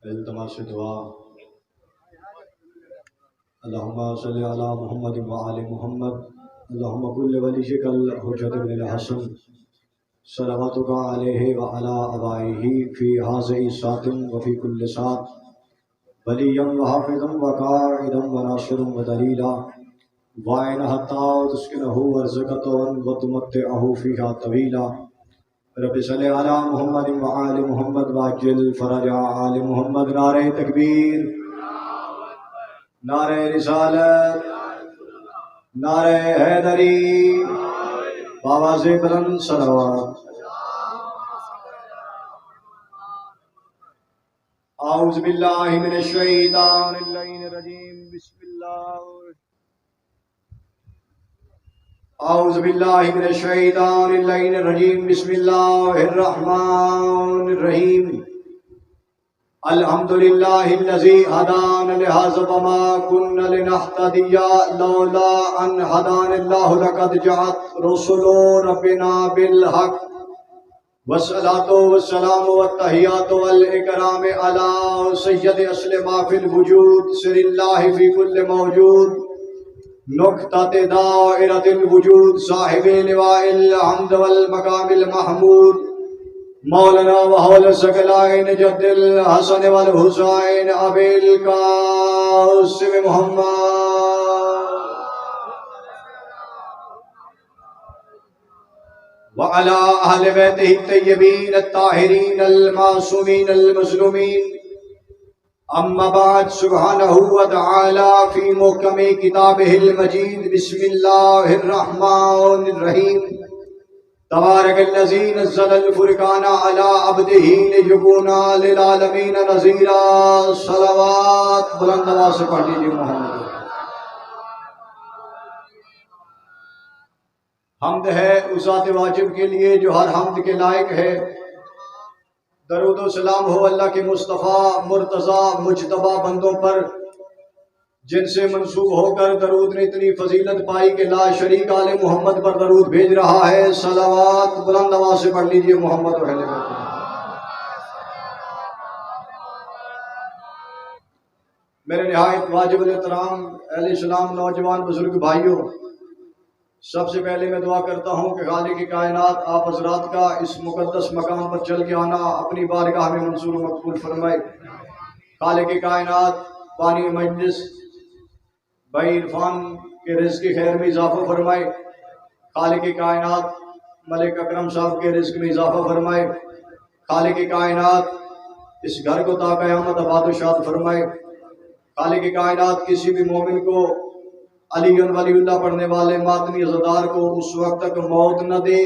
التماس دعا اللہم صلی علی محمد وآل محمد اللہم کل ولیک الحجۃ بن الحسن صلواتک علیہ وعلی آبائہ فی ھذہ ساعۃ وفی کل ساعۃ ولیا وحافظا وقائدا وناصرا ودلیلا وعین حتی تسکنہ وارزقہ وتمتعہ فیہا طویلا رب صلی علی محمد وآل محمد واجل فرج آل محمد۔ نعرہ تکبیر، نعرہ رسالت، نعرہ حیدری، آواز بلند صلوات۔ اعوذ باللہ من الشیطان الرجیم، بسم اللہ اعوذ باللہ من الشیطان الرجیم، بسم اللہ الرحمن الرحیم۔ الحمدللہ الذی ہدانا لہذا وما كنا لنہتدی لولا ان ہدانا اللہ لقد جاءت رسل ربنا بالحق والصلاة والسلام والتحیات والاکرام علی سید اصل ما فی الوجود سر اللہ فی کل موجود نقطۃ دائرۃ الوجود صاحب لواء الحمد والمقام المحمود مولانا وحول ثقلین جد الحسن والحسین ابی القاسم محمد وعلی اہل بیتہ الطیبین الطاہرین المعصومین المظلومین۔ اما بعد، سبحانہ وتعالی فی محکم کتابہ المجید، بسم اللہ الرحمن الرحیم۔ تبارک الذی نزل الفرقان علی عبدہ لیکون للعالمین نذیرا۔ صلوات بلند آواز سے پڑھ لیجیے محمد۔ حمد ہے اس ذات واجب کے لیے جو ہر حمد کے لائق ہے۔ درود و سلام ہو اللہ کے مصطفیٰ مرتضیٰ مجتبیٰ بندوں پر جن سے منسوب ہو کر درود نے اتنی فضیلت پائی کہ لا شریک آل محمد پر درود بھیج رہا ہے۔ صلوات بلند آواز سے پڑھ لیجئے محمد و اہل بیت۔ میرے نہایت واجب الاحترام اہل اسلام نوجوان بزرگ بھائیوں، سب سے پہلے میں دعا کرتا ہوں کہ خالق کائنات آپ حضرات کا اس مقدس مقام پر چل کے آنا اپنی بارگاہ میں منظور و مقبول فرمائے۔ خالق کائنات بانی مجلس بھائی عرفان کے رزق خیر میں اضافہ فرمائے۔ خالق کائنات ملک اکرم صاحب کے رزق میں اضافہ فرمائے۔ خالق کائنات اس گھر کو تا قیامت آباد و شاد فرمائے۔ خالق کائنات کسی بھی مومن کو علی ولی اللہ پڑھنے والے ماتمی عزادار کو اس وقت تک موت نہ دے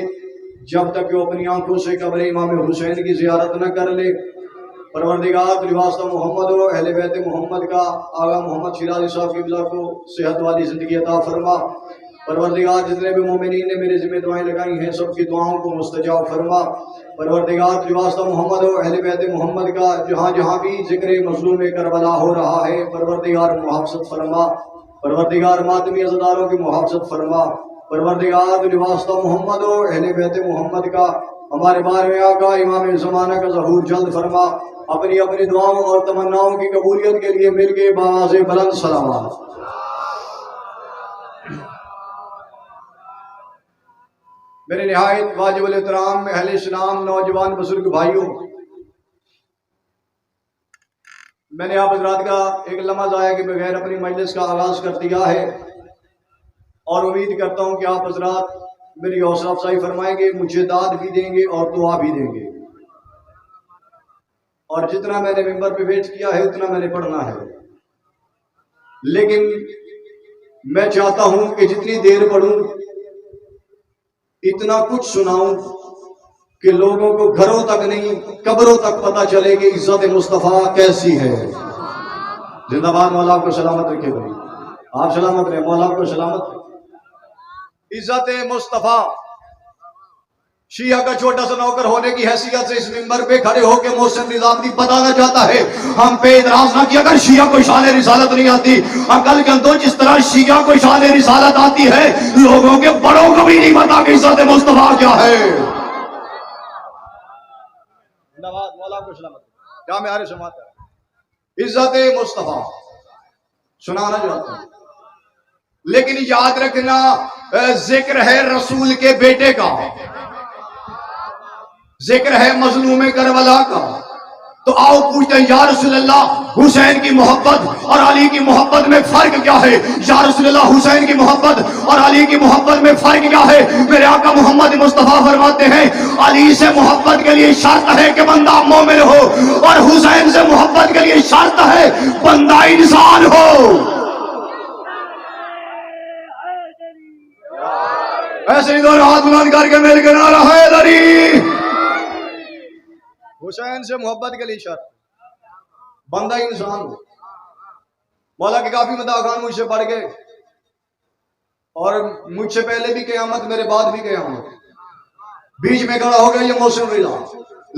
جب تک کہ وہ اپنی آنکھوں سے قبر امام حسین کی زیارت نہ کر لے۔ پروردگار واسطہ محمد و اہل بیت محمد کا آغا محمد شیرازی صاحب کی بلا کو صحت والی زندگی عطا فرما۔ پروردگار جتنے بھی مومنین نے میرے ذمہ دعائیں لگائی ہیں سب کی دعاؤں کو مستجاب فرما۔ پروردگار واسطہ محمد و اہل بیت محمد کا جہاں جہاں بھی ذکر مظلوم کربلا ہو رہا ہے پروردگار محافظت فرما۔ پروردگار ماتمی عزاداروں کی محافظت فرما۔ پروردگار واسطہ محمد و اہل بیت محمد کا ہمارے بارے آقا امام زمانہ کا ظہور جلد فرما۔ اپنی اپنی دعاؤں اور تمناؤں کی قبولیت کے لیے مل کے باواز بلند صلوات۔ میرے نہایت واجب الاحترام اہل اسلام نوجوان بزرگ بھائیوں، میں نے آپ حضرات کا ایک لمحہ ضائع کے بغیر اپنی مجلس کا آغاز کر دیا ہے اور امید کرتا ہوں کہ آپ حضرات میری حوصلہ افزائی فرمائیں گے، مجھے داد بھی دیں گے اور دعا بھی دیں گے، اور جتنا میں نے ممبر پہ پیش کیا ہے اتنا میں نے پڑھنا ہے، لیکن میں چاہتا ہوں کہ جتنی دیر پڑھوں اتنا کچھ سناؤں کہ لوگوں کو گھروں تک نہیں قبروں تک پتہ چلے کہ عزت مصطفیٰ کیسی ہے۔ زندہ باد، مولا آپ کو سلامت رکھے بھائی، آپ سلامت رہے، مولا آپ کو سلامت رکھے۔ عزت مصطفیٰ شیعہ کا چھوٹا سا نوکر ہونے کی حیثیت سے اس ممبر پہ کھڑے ہو کے محسن نظام بتانا چاہتا ہے ہم پہ اعتراض نہ کیا اگر شیعہ کو شان رسالت نہیں آتی۔ عقل کے اندر جس طرح شیعہ کو شان رسالت آتی ہے لوگوں کے بڑوں کو بھی نہیں پتا کہ عزت مصطفیٰ کیا ہے۔ مولا کو سلامت کیا میں آرے سماتا ہے عزت مصطفیٰ سنانا چاہتا ہوں، لیکن یاد رکھنا ذکر ہے رسول کے بیٹے کا، ذکر ہے مظلوم کربلا کا، تو آؤ پوچھتے ہیں یا رسول اللہ حسین کی محبت اور علی کی محبت میں فرق کیا ہے؟ یا رسول اللہ حسین کی محبت اور علی کی محبت میں فرق کیا ہے؟ میرے آقا محمد مصطفیٰ فرماتے ہیں علی سے محبت کے لیے شرط ہے کہ بندہ مومن ہو، اور حسین سے محبت کے لیے شرط ہے بندہ انسان ہو۔ ایسے ہی دونوں ہاتھ بلند کر کے مل کے نعرہ حیدری۔ حسین سے محبت کے لیے شرط بندہ انسان ہو۔ مولا کے کافی مداح خان مجھ سے پڑھ گئے، اور مجھ سے پہلے بھی قیامت، میرے بعد بھی قیامت، بیچ میں کھڑا ہو گیا یہ موسم رضا،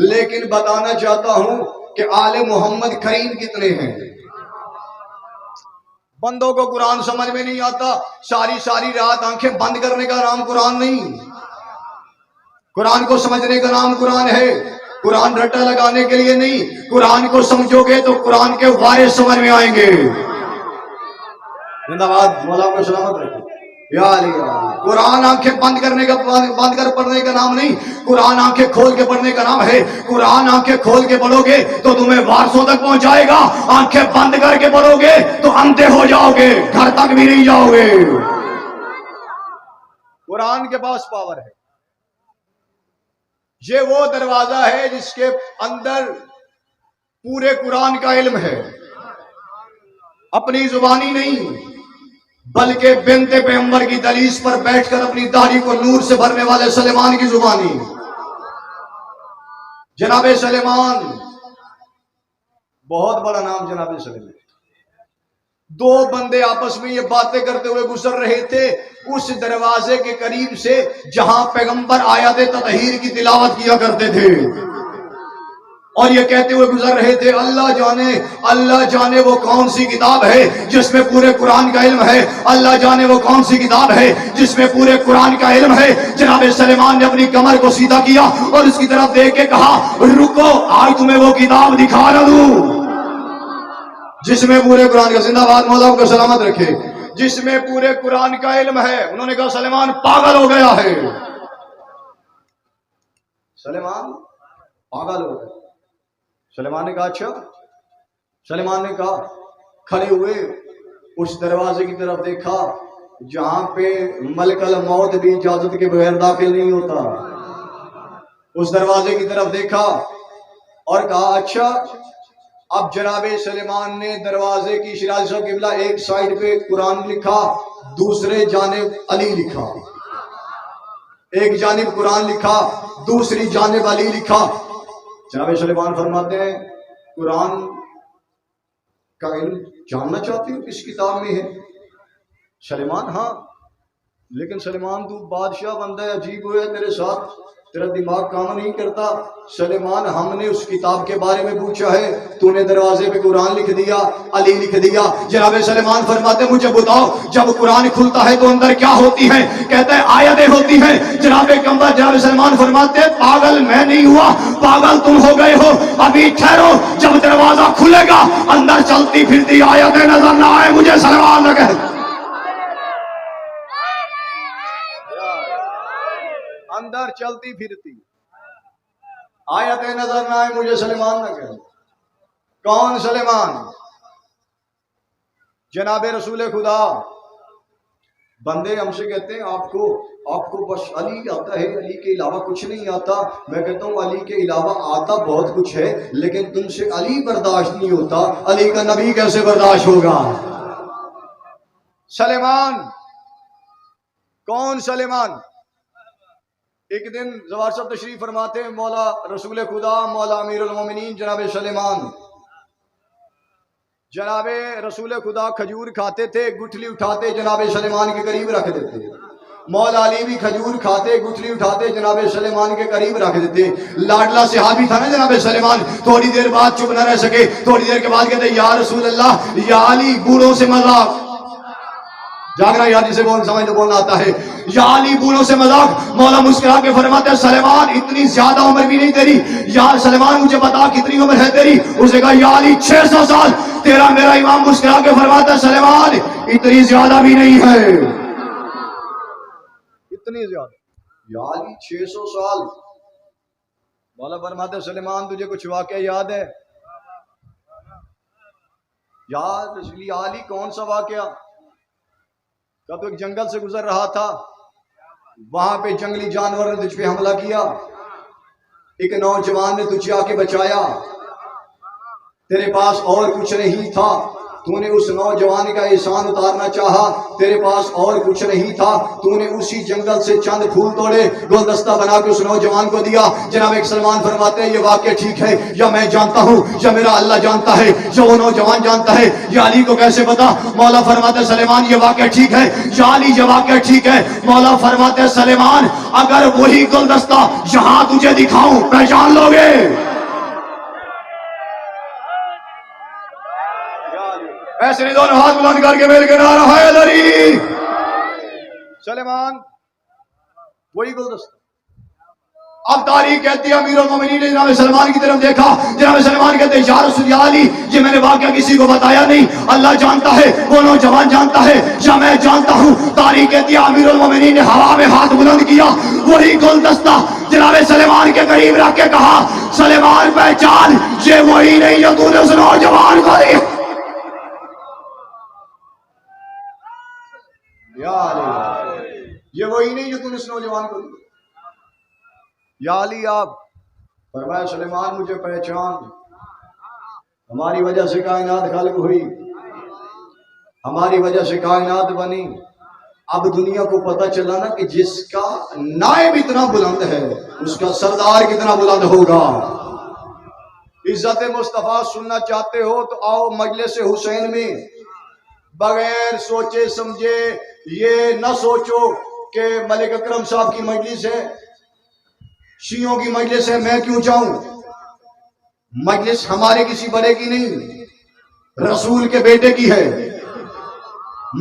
لیکن بتانا چاہتا ہوں کہ آل محمد کریم کتنے ہیں۔ بندوں کو قرآن سمجھ میں نہیں آتا، ساری رات آنکھیں بند کرنے کا نام قرآن نہیں، قرآن کو سمجھنے کا نام قرآن ہے، قرآن رٹا لگانے کے لیے نہیں۔ قرآن کو سمجھو گے تو قرآن کے وارث سمجھ میں آئیں گے۔ زندہ باد، مولا کو سلامت رکھے۔ یا علی قرآن آنکھیں بند کرنے کا، بند کر پڑھنے کا نام نہیں، قرآن آنکھیں کھول کے پڑھنے کا نام ہے۔ قرآن آنکھیں کھول کے پڑھو گے تو تمہیں وارثوں تک پہنچائے گا، آنکھیں بند کر کے پڑھو گے تو اندھے ہو جاؤ گے، گھر تک بھی نہیں جاؤ گے۔ قرآن کے پاس پاور ہے، یہ وہ دروازہ ہے جس کے اندر پورے قرآن کا علم ہے، اپنی زبانی نہیں بلکہ بنت پیغمبر کی دہلیز پر بیٹھ کر اپنی داڑھی کو نور سے بھرنے والے سلیمان کی زبانی۔ جناب سلیمان، بہت بڑا نام جناب سلیمان۔ دو بندے آپس میں یہ باتیں کرتے ہوئے گزر رہے تھے اس دروازے کے قریب سے جہاں پیغمبر آیات تطہیر کی تلاوت کیا کرتے تھے، اور یہ کہتے ہوئے گزر رہے تھے اللہ جانے وہ کون سی کتاب ہے جس میں پورے قرآن کا علم ہے، اللہ جانے وہ کون سی کتاب ہے جس میں پورے قرآن کا علم ہے۔ جناب سلیمان نے اپنی کمر کو سیدھا کیا اور اس کی طرف دیکھ کے کہا رکو، آج تمہیں وہ کتاب دکھا رہا ہوں جس میں پورے قرآن کا، زندہ باد مولا کو سلامت رکھے، جس میں پورے قرآن کا علم ہے۔ انہوں نے کہا سلیمان پاگل ہو گیا ہے، سلیمان پاگل ہو گیا۔ سلیمان نے کہا اچھا، سلیمان نے کہا کھڑے ہوئے اس دروازے کی طرف دیکھا جہاں پہ ملک الموت بھی اجازت کے بغیر داخل نہیں ہوتا، اس دروازے کی طرف دیکھا اور کہا اچھا۔ اب جناب سلیمان نے دروازے کی شراز صاحب قبلہ ایک سائیڈ پہ قرآن لکھا، دوسرے جانب علی لکھا، ایک جانب قرآن لکھا، دوسری جانب علی لکھا۔ جناب سلیمان فرماتے ہیں قرآن کا علم جاننا چاہتی ہوں کس کتاب میں ہے؟ سلیمان ہاں، لیکن سلیمان تو بادشاہ بندہ ہے، عجیب ہوئے تیرے ساتھ، تیرا دماغ کام نہیں کرتا۔ سلیمان ہم نے اس کتاب کے بارے میں پوچھا ہے، تو نے دروازے پہ قرآن لکھ دیا، علی لکھ دیا۔ جناب سلیمان فرماتے ہیں مجھے بتاؤ جب قرآن کھلتا ہے تو اندر کیا ہوتی ہے؟ کہتے ہیں آیتیں ہوتی ہیں۔ جناب سلیمان فرماتے ہیں پاگل میں نہیں ہوا، پاگل تم ہو گئے ہو، ابھی ٹھہرو، جب دروازہ کھلے گا اندر چلتی پھرتی آیتیں نظر نہ آئے مجھے سلیمان نہ کہے، اندر چلتی پھرتی آیتیں نظر نہ آئے مجھے سلیمان نہ کہے۔ کون سلیمان؟ جناب رسول خدا۔ بندے ہم سے کہتے ہیں آپ کو بس علی آتا ہے، علی کے علاوہ کچھ نہیں آتا۔ میں کہتا ہوں علی کے علاوہ آتا بہت کچھ ہے، لیکن تم سے علی برداشت نہیں ہوتا، علی کا نبی کیسے برداشت ہوگا؟ سلیمان، کون سلیمان؟ ایک دن زوار صاحب تشریف فرماتے ہیں، مولا رسول خدا، مولا امیر المومنین جناب سلیمان، جناب رسول خدا کھجور کھاتے تھے، گٹھلی اٹھاتے جناب سلیمان کے قریب رکھ دیتے۔ مولا علی بھی کھجور کھاتے، گٹھلی اٹھاتے جناب سلیمان کے قریب رکھ دیتے۔ لاڈلا صحابی تھا نا جناب سلیمان، تھوڑی دیر بعد چپ نہ رہ سکے، تھوڑی دیر کے بعد کہتے یا رسول اللہ، یا علی بوڑھوں سے مذاق، جاگرا یاد جسے سمجھ تو بولنا آتا ہے، یا علی بوڑھوں سے مذاق۔ مولا مسکرا کے فرماتے ہیں سلیمان اتنی زیادہ عمر بھی نہیں تیری، یا سلیمان مجھے بتا کتنی عمر ہے تیری؟ اس نے کہا یا علی 600 سال۔ تیرا میرا امام مسکرا کے فرماتا سلیمان اتنی زیادہ بھی نہیں ہے. اتنی زیادہ یعنی 600 سال. مولا فرماتے سلیمان تجھے کچھ واقعہ یاد ہے؟ یاد اس لیے علی کون سا واقعہ؟ کب ایک جنگل سے گزر رہا تھا، وہاں پہ جنگلی جانور نے تجھ پہ حملہ کیا، ایک نوجوان نے تجھے آ کے بچایا، تیرے پاس اور کچھ نہیں تھا، تو نے اس نوجوان کا احسان اتارنا چاہا، تیرے پاس اور کچھ نہیں تھا، تو نے اسی جنگل سے چند پھول توڑے، گلدستہ بنا کے اس نوجوان کو دیا. جناب ایک سلمان فرماتے ہیں یہ واقعہ ٹھیک ہے یا میں جانتا ہوں یا میرا اللہ جانتا ہے یا وہ نوجوان جانتا ہے، یہ علی کو کیسے پتا؟ مولا فرماتے سلیمان یہ واقعہ ٹھیک ہے یا علی یہ واقعہ ٹھیک ہے؟ مولا فرماتے سلیمان اگر وہی گلدستہ یہاں تجھے دکھاؤں پہچان لو گے. ایسے نہیں دونوں ہاتھ بلند کر کے میل کے نعرہ حیدری. سلیمان وہی گلدستہ. اب تاریخ کہتی ہے امیر المومنین نے جناب سلمان کی طرف دیکھا، جناب سلمان کہتے ہیں یا رسول علی یہ میں نے واقعہ کسی کو بتایا نہیں، اللہ جانتا ہے، وہ نوجوان جانتا ہے یا میں جانتا ہوں. تاریخ کہتی ہے امیر المومنین نے ہوا میں ہاتھ بلند کیا، وہی گلدستہ جناب سلمان کے قریب رکھ کے کہا سلمان پہچان یہ وہی نہیں جو تو نے اس نوجوان کو دیا. یا علی یہ وہی نہیں جو تم نے اس نوجوان کو دیا. یا علی آپ فرمایا سلیمان مجھے پہچان، ہماری وجہ سے کائنات خلق ہوئی، ہماری وجہ سے کائنات بنی. اب دنیا کو پتہ چلا نا کہ جس کا نائب اتنا بلند ہے اس کا سردار کتنا بلند ہوگا. عزت مصطفیٰ سننا چاہتے ہو تو آؤ مجلس حسین میں، بغیر سوچے سمجھے. یہ نہ سوچو کہ ملک اکرم صاحب کی مجلس ہے، شیعوں کی مجلس ہے، میں کیوں جاؤں. مجلس ہمارے کسی بڑے کی نہیں، رسول کے بیٹے کی ہے.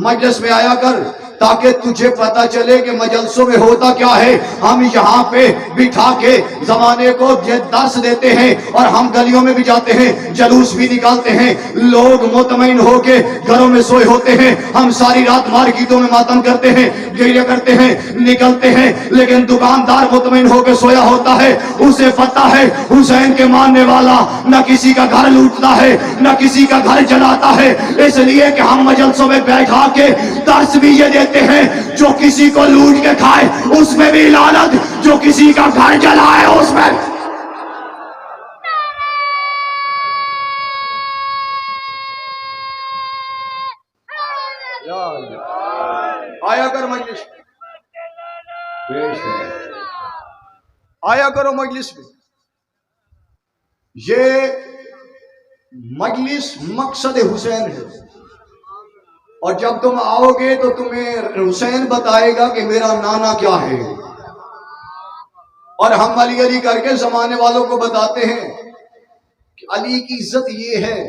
مجلس میں آیا کر تاکہ تجھے پتا چلے کہ مجلسوں میں ہوتا کیا ہے. ہم یہاں پہ بٹھا کے زمانے کو درس دیتے ہیں اور ہم گلیوں میں بھی جاتے ہیں، جلوس بھی نکالتے ہیں، لوگ مطمئن ہو کے گھروں میں سوئے ہوتے ہیں، ہم ساری رات مارکیٹوں میں ماتم کرتے ہیں، گریہ کرتے ہیں، نکلتے ہیں، لیکن دکاندار مطمئن ہو کے سویا ہوتا ہے. اسے پتا ہے حسین کے ماننے والا نہ کسی کا گھر لوٹتا ہے نہ کسی کا گھر جلاتا ہے. اس لیے کہ ہم مجلسوں میں بیٹھا کے درس بھی یہ دیتے ہیں جو کسی کو لوٹ کے کھائے اس میں بھی لعنت، جو کسی کا گھر جلائے اس میں. آیا کر مجلس، آیا کرو مجلس میں. یہ مجلس مقصد حسین ہے، اور جب تم آؤ گے تو تمہیں حسین بتائے گا کہ میرا نانا کیا ہے. اور ہم علی علی کر کے زمانے والوں کو بتاتے ہیں کہ علی کی عزت یہ ہے.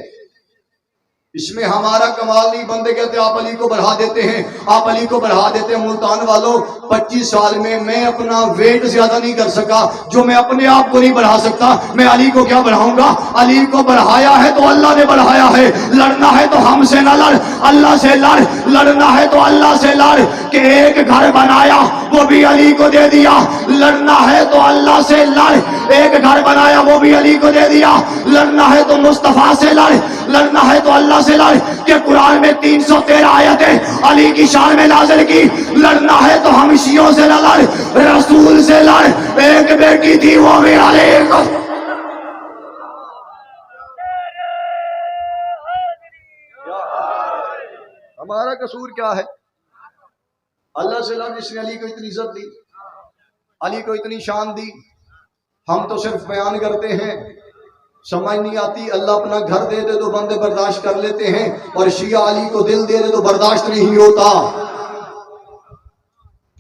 اس میں ہمارا کمال نہیں، بندے کہتے آپ علی کو بڑھا دیتے ہیں، آپ علی کو بڑھا دیتے ہیں. ملتان والوں 25 سال میں اپنا ویٹ زیادہ نہیں کر سکا، جو میں اپنے آپ کو نہیں بڑھا سکتا میں علی کو کیا بڑھاؤں گا. علی کو بڑھایا ہے تو اللہ نے بڑھایا ہے. لڑنا ہے تو ہم سے نہ لڑ، اللہ سے لڑ. لڑنا ہے تو اللہ سے لڑ کہ ایک گھر بنایا وہ بھی علی کو دے دیا. لڑنا ہے تو اللہ سے لڑ، ایک گھر بنایا وہ بھی علی کو دے دیا. لڑنا ہے تو مصطفیٰ سے لڑ، لڑنا ہے تو اللہ سے لڑ کہ قرآن میں 313 آیتیں علی کی شان میں نازل کی. لڑنا ہے تو ہم شیعوں سے نہ لڑ، رسول سے لڑ. ایک بیٹی تھی وہ بھی علی کو. ہمارا قصور کیا ہے؟ اللہ سے لڑ جس نے علی کو اتنی عزت دی، علی کو اتنی شان دی. ہم تو صرف بیان کرتے ہیں، سمجھ نہیں آتی. اللہ اپنا گھر دے دے تو بندے برداشت کر لیتے ہیں، اور شیعہ علی کو دل دے دے تو برداشت نہیں ہوتا.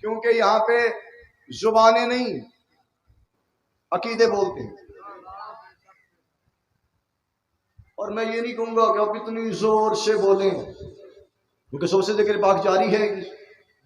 کیونکہ یہاں پہ زبانیں نہیں، عقیدے بولتے ہیں. اور میں یہ نہیں کہوں گا کہ آپ اتنی زور سے بولیں، کیونکہ سب سے ذکر پاک جاری ہے،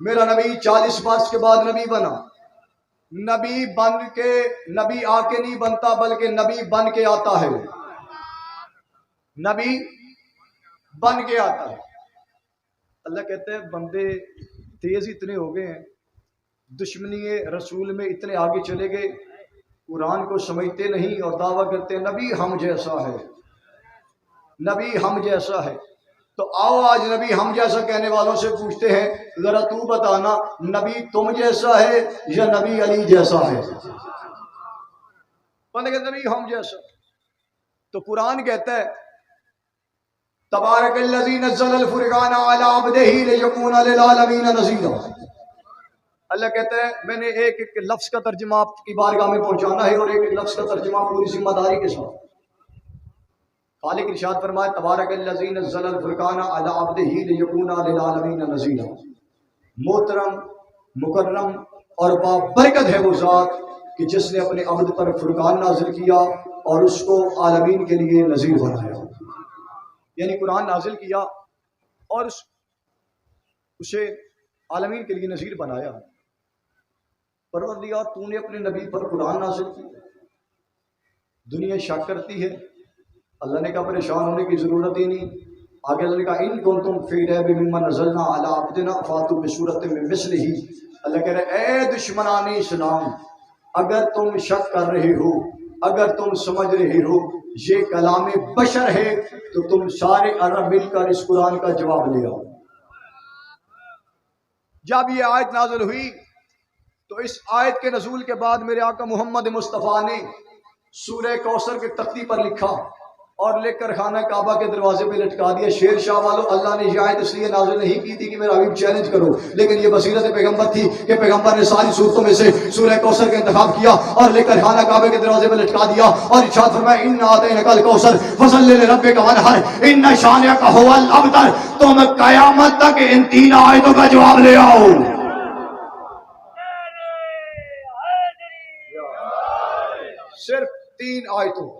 میرا نبی 40 برس کے بعد نبی بنا. نبی بن کے نبی آ کے نہیں بنتا بلکہ نبی بن کے آتا ہے. نبی بن کے آتا ہے. اللہ کہتے ہیں بندے تیز اتنے ہو گئے ہیں, دشمنی رسول میں اتنے آگے چلے گئے, قرآن کو سمجھتے نہیں اور دعویٰ کرتے ہیں نبی ہم جیسا ہے, نبی ہم جیسا ہے. تو آؤ آج نبی ہم جیسا کہنے والوں سے پوچھتے ہیں ذرا تو بتانا نبی تم جیسا ہے یا نبی علی جیسا ہے؟ بندے کہتے نبی ہم جیسا. تو قرآن کہتا ہے تبارک الذی نزل الفرقان علی عبدہ لیکون للعالمین نذیرا. اللہ کہتا ہے میں نے ایک ایک لفظ کا ترجمہ آپ کی بارگاہ میں پہنچانا ہے اور ایک ایک لفظ کا ترجمہ پوری ذمہ داری کے ساتھ. خالق ارشاد فرمائے تبارک الذی نزل الفرقان علی عبدہ لیکون للعالمین نذیرا. محترم مکرم اور بابرکت ہے وہ ذات کہ جس نے اپنے عبد پر فرقان نازل کیا اور اس کو عالمین کے لیے نذیر بنایا. یعنی قرآن نازل کیا اور اسے عالمین کے لیے نذیر بنایا. پروردگار تو نے اپنے نبی پر قرآن نازل کیا, دنیا شک کرتی ہے. اللہ نے کہا پریشان ہونے کی ضرورت ہی نہیں. آگے اللہ نے کہا ان کنتم فی ریب مما نزلنا علی عبدنا فاتوا بسورۃ من مثلہ. اللہ کہہ رہے اے دشمنان اسلام اگر تم شک کر رہے ہو, اگر تم سمجھ رہے ہو یہ کلام بشر ہے تو تم سارے عرب مل کر اس قرآن کا جواب لے آؤ. جب یہ آیت نازل ہوئی تو اس آیت کے نزول کے بعد میرے آقا محمد مصطفیٰ نے سورہ کوثر کے تختی پر لکھا اور لے کر خانہ کعبہ کے دروازے پہ لٹکا دیا. شیر شاہ والوں اللہ نے یہ آیت اس لیے نازل نہیں کی تھی کہ میرا حبیب چیلنج کرو, لیکن یہ بصیرت پیغمبر تھی کہ پیغمبر نے ساری صورتوں میں سے سورہ کوثر کا انتخاب کیا اور لے کر خانہ کعبے کے دروازے پہ لٹکا دیا اور ارشاد فرمایا انا اعطیناک الکوثر فصلی لربک وانحر ان شانک ھو الابتر. تم قیامت تک ان 3 آیتوں کا جواب لے آؤ. صرف 3 آیتوں.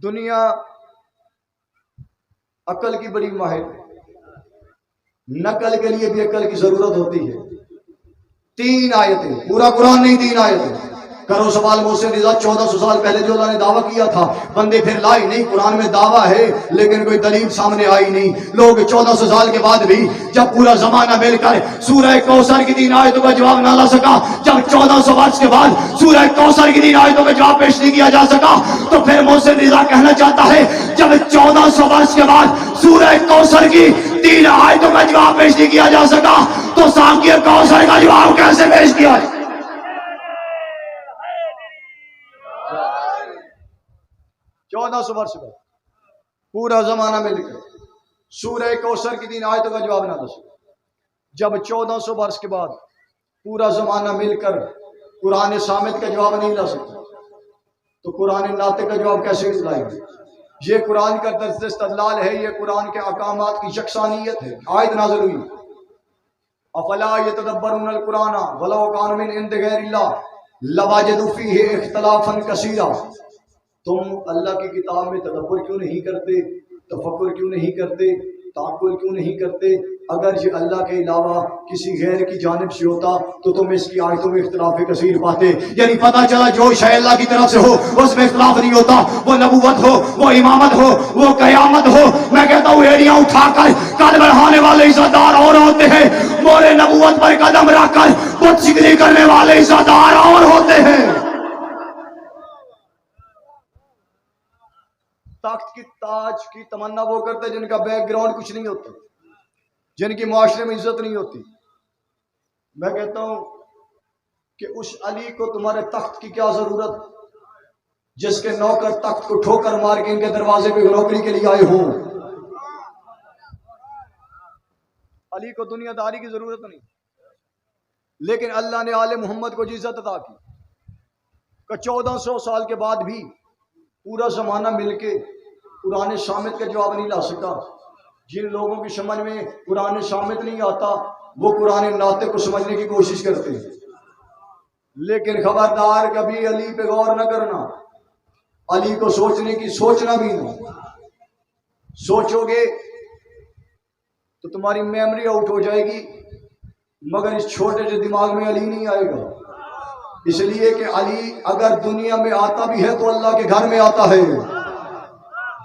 دنیا عقل کی بڑی ماہر ہے, نقل کے لیے بھی عقل کی ضرورت ہوتی ہے. 3 آیتیں, پورا قرآن نہیں 3 آیتیں. کرو سوال محسن رضا 1400 سال پہلے جو اللہ نے دعویٰ کیا تھا بندے پھر لائی نہیں. قرآن میں دعویٰ ہے لیکن کوئی دلیل سامنے آئی نہیں. لوگ 1400 سال کے بعد بھی جب پورا زمانہ مل کر سورہ کوثر کی 3 آیتوں کا جواب نہ لا سکا, جب 1400 برس کے بعد سورہ کوثر کی 3 آیتوں کا جواب پیش نہیں کیا جا سکا, تو پھر محسن رضا کہنا چاہتا ہے جب 1400 برس کے بعد سورہ کوثر کی 3 آیتوں کا جواب پیش نہیں کیا جا سکا تو ساقی کوثر کا جواب کیسے پیش کیا ہے؟ 1400 برس بعد پورا زمانہ مل کر سورہ کوثر کی 3 آیتوں کا جواب نہ دے سکا. جب 1400 برس کے بعد پورا زمانہ مل کر قرآن صامت کا جواب نہیں لا سکتا تو قرآن ناطق کا جواب کیسے لائیں گے؟ یہ قرآن کا طرز استدلال ہے, یہ قرآن کے احکامات کی یکسانیت ہے. آیت نازل ہوئی افلا یتدبرون القرآن ولو کان من عند غیر اللہ لوجدوا فیہ اختلافا کثیرا. تم اللہ کی کتاب میں تدبر کیوں نہیں کرتے, تفکر کیوں نہیں کرتے, تعقل کیوں نہیں کرتے؟ اگر یہ اللہ کے علاوہ کسی غیر کی جانب سے ہوتا تو تم اس کی آیتوں میں اختلاف کثیر پاتے. یعنی پتہ چلا جو شے اللہ کی طرف سے ہو اس میں اختلاف نہیں ہوتا, وہ نبوت ہو, وہ امامت ہو, وہ قیامت ہو. میں کہتا ہوں ایڑیاں اٹھا کر قد بڑھانے والے عزت دار اور ہوتے ہیں, مورے نبوت پر قدم رکھ کر بت شکنی کرنے والے عزت دار اور ہوتے ہیں. تخت کی تاج کی تمنا وہ کرتے جن کا بیک گراؤنڈ کچھ نہیں ہوتا, جن کی معاشرے میں عزت نہیں ہوتی. میں کہتا ہوں کہ اس علی کو تمہارے تخت کی کیا ضرورت جس کے نوکر تخت کو ٹھوکر مار کے ان کے دروازے پہ نوکری کے لیے آئے ہوں. علی کو دنیا داری کی ضرورت نہیں, لیکن اللہ نے آل محمد کو عزت عطا کی کہ 1400 سال کے بعد بھی پورا زمانہ مل کے قرآن صامت کا جواب نہیں لا سکا. جن لوگوں کی سمجھ میں قرآن صامت نہیں آتا وہ قرآن ناطق کو سمجھنے کی کوشش کرتے ہیں. لیکن خبردار کبھی علی پہ غور نہ کرنا, علی کو سوچنے کی سوچنا بھی نہ. سوچو گے تو تمہاری میموری آؤٹ ہو جائے گی، مگر اس چھوٹے سے دماغ میں علی نہیں آئے گا، اس لیے کہ علی اگر دنیا میں آتا بھی ہے تو اللہ کے گھر میں آتا ہے۔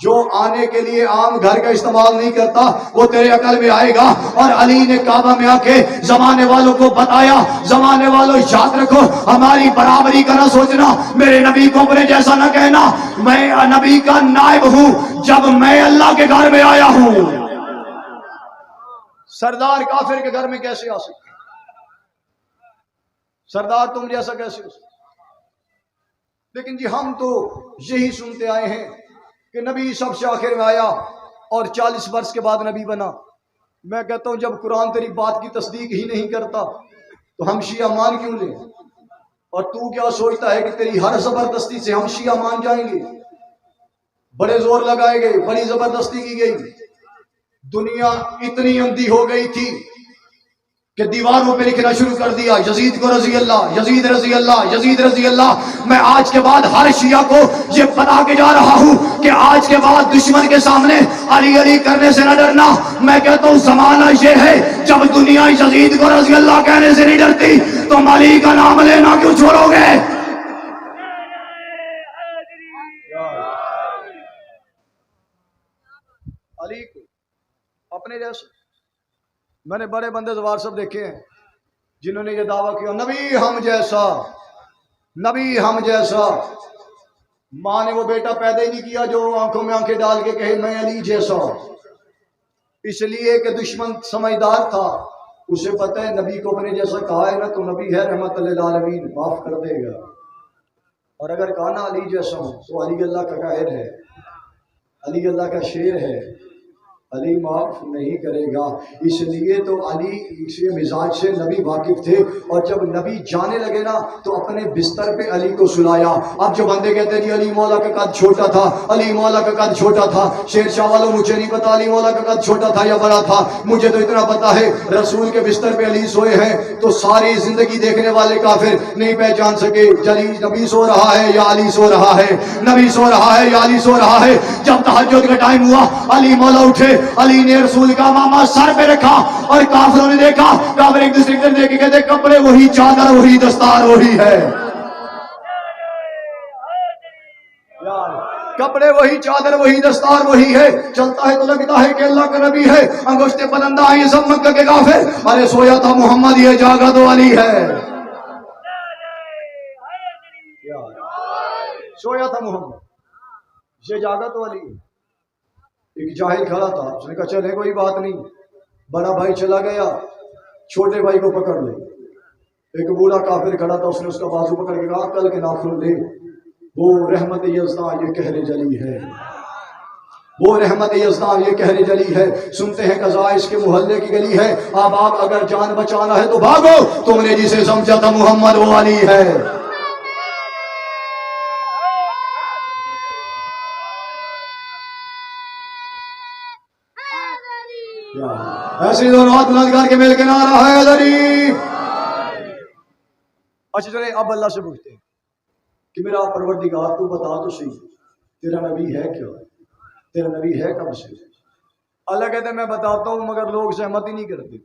جو آنے کے لیے عام گھر کا استعمال نہیں کرتا وہ تیرے عقل میں آئے گا۔ اور علی نے کعبہ میں آ کے زمانے والوں کو بتایا، زمانے والوں یاد رکھو، ہماری برابری کا نہ سوچنا، میرے نبی کو اپنے جیسا نہ کہنا، میں نبی کا نائب ہوں جب میں اللہ کے گھر میں آیا ہوں۔ سردار کافر کے گھر میں کیسے آ سکتے؟ سردار تم جیسا کیسے ہو سکتا؟ لیکن جی ہم تو یہی سنتے آئے ہیں کہ نبی سب سے آخر میں آیا اور 40 برس کے بعد نبی بنا۔ میں کہتا ہوں جب قرآن تیری بات کی تصدیق ہی نہیں کرتا تو ہم شیعہ مان کیوں لیں؟ اور تو کیا سوچتا ہے کہ تیری ہر زبردستی سے ہم شیعہ مان جائیں گے؟ بڑے زور لگائے گئے، بڑی زبردستی کی گئی، دنیا اتنی اندھی ہو گئی تھی کہ دیواروں پہ لکھنا شروع کر دیا یزید کو رضی اللہ، یزید رضی اللہ، یزید رضی اللہ۔ میں آج کے بعد ہر شیعہ کو یہ بتا کے جا رہا ہوں کہ آج کے بعد دشمن کے سامنے علی علی کرنے سے نہ ڈرنا۔ میں کہتا ہوں زمانہ یہ ہے جب دنیا یزید کو رضی اللہ کہنے سے نہیں ڈرتی، تم علی کا نام لینا کیوں چھوڑو گے؟ علی کو اپنے جیسے میں نے بڑے بندے زوار سب دیکھے ہیں جنہوں نے یہ دعویٰ کیا نبی ہم جیسا، نبی ہم جیسا۔ ماں نے وہ بیٹا پیدا ہی نہیں کیا جو آنکھوں میں آنکھیں ڈال کے کہے میں علی جیسا، اس لیے کہ دشمن سمجھدار تھا، اسے پتہ ہے نبی کو اپنے جیسا کہا ہے نا تو نبی ہے رحمت للعالمین، معاف کر دے گا، اور اگر کہا نا علی جیسا ہوں تو علی اللہ کا قاہر ہے، علی اللہ کا شیر ہے، علی معاف نہیں کرے گا۔ اس لیے تو علی اس مزاج سے نبی واقف تھے، اور جب نبی جانے لگے نا تو اپنے بستر پہ علی کو سلایا۔ اب جو بندے کہتے ہیں جی علی مولا کا قد چھوٹا تھا، علی مولا کا قد چھوٹا تھا، شیر شاہ والوں مجھے نہیں پتا علی مولا کا قد چھوٹا تھا یا بڑا تھا، مجھے تو اتنا پتا ہے رسول کے بستر پہ علی سوئے ہیں تو ساری زندگی دیکھنے والے کافر نہیں پہچان سکے علی نبی سو رہا ہے یا علی سو رہا ہے، نبی سو رہا ہے یا علی سو رہا ہے۔ جب تہجد کا ٹائم ہوا علی مولا اٹھے، علی نے رسول کا امامہ سر پہ رکھا اور کافروں نے دیکھا، کافر ایک دوسرے کو دیکھ کے کہتے کپڑے وہی، چادر وہی، دستار وہی ہے، کپڑے وہی، چادر وہی، دستار وہی ہے۔ چلتا ہے تو لگتا ہے کہ اللہ کا نبی ہے، انگشتے پرندہ یہ سب مکہ کے کافر، ارے سویا تھا محمد یہ جاگا تو علی ہے، سویا تھا محمد یہ جاگا تو علی ہے۔ ایک جاہل کھڑا تھا، اس نے کہا چلے کوئی بات نہیں، بڑا بھائی چلا گیا چھوٹے بھائی کو پکڑ لے۔ ایک بوڑھا کافر کھڑا تھا، اس نے اس کا بازو پکڑ کے کہا کل کے ناخن لے، وہ رحمت یزداں یہ کہر جلی ہے، وہ رحمت یزداں یہ کہر جلی ہے۔ سنتے ہیں قضا اس کے محلے کی گلی ہے، اب آپ اگر جان بچانا ہے تو بھاگو، تم نے جسے سمجھا تھا محمد وہ علی ہے۔ ایسی دونوں ہاتھ بلند کر کے مل کے نعرہ ہے علی۔ اچھا چلے اب اللہ سے پوچھتے ہیں کہ میرا پروردگار تو بتا تو صحیح تیرا نبی ہے کیا، تیرا نبی ہے کب سے؟ اللہ کہتے ہیں میں بتاتا ہوں مگر لوگ سہمت ہی نہیں کرتے۔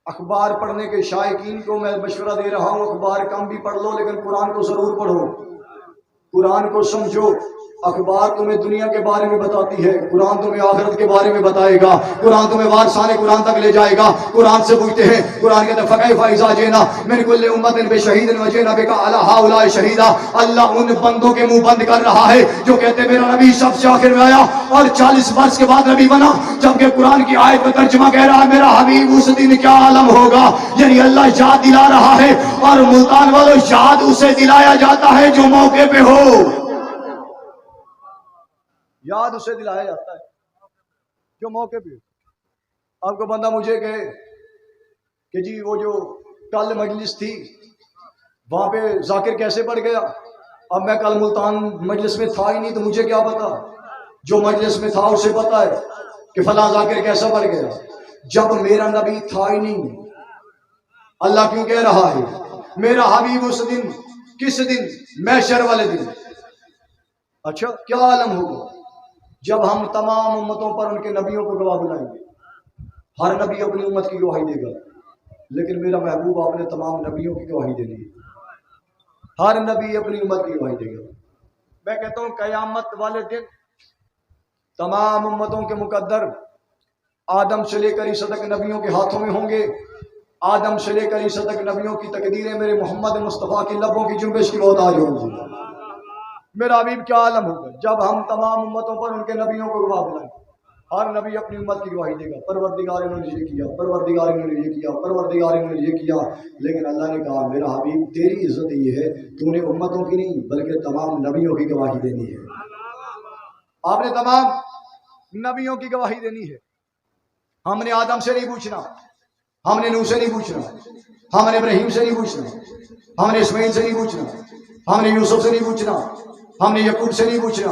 اخبار پڑھنے کے شائقین کو میں مشورہ دے رہا ہوں اخبار کم بھی پڑھ لو لیکن قرآن کو ضرور پڑھو، قرآن کو سمجھو۔ اخبار تمہیں دنیا کے بارے میں بتاتی ہے، قرآن تمہیں آخرت کے بارے میں بتائے گا، قرآن تمہیں وارثان قرآن تک لے جائے گا۔ قرآن سے پوچھتے ہیں، قرآن کہتے ہیں فَكَيْفَ إِذَا جِئْنَا مِنْ كُلِّ أُمَّةٍ بِشَهِيدٍ وَجِئْنَا بِكَ عَلَى هَؤُلَاءِ شَهِيدًا۔ اللہ ان بندوں کے منہ بند کر رہا ہے جو کہتے ہیں میرا نبی سب سے آخر میں آیا اور 40 برس کے بعد نبی بنا، جبکہ قرآن کی آیت کا ترجمہ کہہ رہا ہے میرا حبیب اس دن کیا عالم ہوگا، یعنی اللہ یاد دلا رہا ہے، اور ملتان والوں یاد اسے دلایا جاتا ہے جو موقع پہ ہو، یاد اسے دلایا جاتا ہے جو موقع پہ۔ آپ کو بندہ مجھے کہے کہ جی وہ جو کل مجلس تھی وہاں پہ ذاکر کیسے پڑ گیا، اب میں کل ملتان مجلس میں تھا ہی نہیں تو مجھے کیا پتا، جو مجلس میں تھا اسے پتا ہے کہ فلاں ذاکر کیسا پڑ گیا، جب میرا نبی تھا ہی نہیں۔ اللہ کیوں کہہ رہا ہے میرا حبیب اس دن، کس دن؟ محشر والے دن۔ اچھا کیا عالم ہوگا جب ہم تمام امتوں پر ان کے نبیوں کو گواہ بنائیں گے، ہر نبی اپنی امت کی گواہی دے گا، لیکن میرا محبوب آپ نے تمام نبیوں کی گواہی دینی ہے، ہر نبی اپنی امت کی گواہی دے گا۔ میں کہتا ہوں قیامت والے دن تمام امتوں کے مقدر آدم سے لے کر عیسیٰ تک نبیوں کے ہاتھوں میں ہوں گے۔ آدم سے لے کر عیسیٰ تک نبیوں کی تقدیریں میرے محمد مصطفیٰ کی لبوں کی جنبش کی محتاج ہوں گی۔ میرا حبیب کیا عالم ہوگا جب ہم تمام امتوں پر ان کے نبیوں کو گواہ بنائیں۔ ہر نبی اپنی امت کی گواہی دے گا، پروردگار انہوں نے یہ کیا، پروردگار انہوں نے یہ کیا، پروردگار انہوں نے یہ کیا۔ لیکن اللہ نے کہا میرا حبیب تیری عزت یہ ہے تو نے امتوں کی نہیں بلکہ تمام نبیوں کی گواہی دینی ہے۔ آپ نے تمام نبیوں کی گواہی دینی ہے۔ ہم نے آدم سے نہیں پوچھنا، ہم نے نوح سے نہیں پوچھنا، ہم نے ابراہیم سے نہیں پوچھنا، ہم نے اسماعیل سے نہیں پوچھنا، ہم نے یوسف سے نہیں پوچھنا، ہم نے یعقوب سے نہیں پوچھنا۔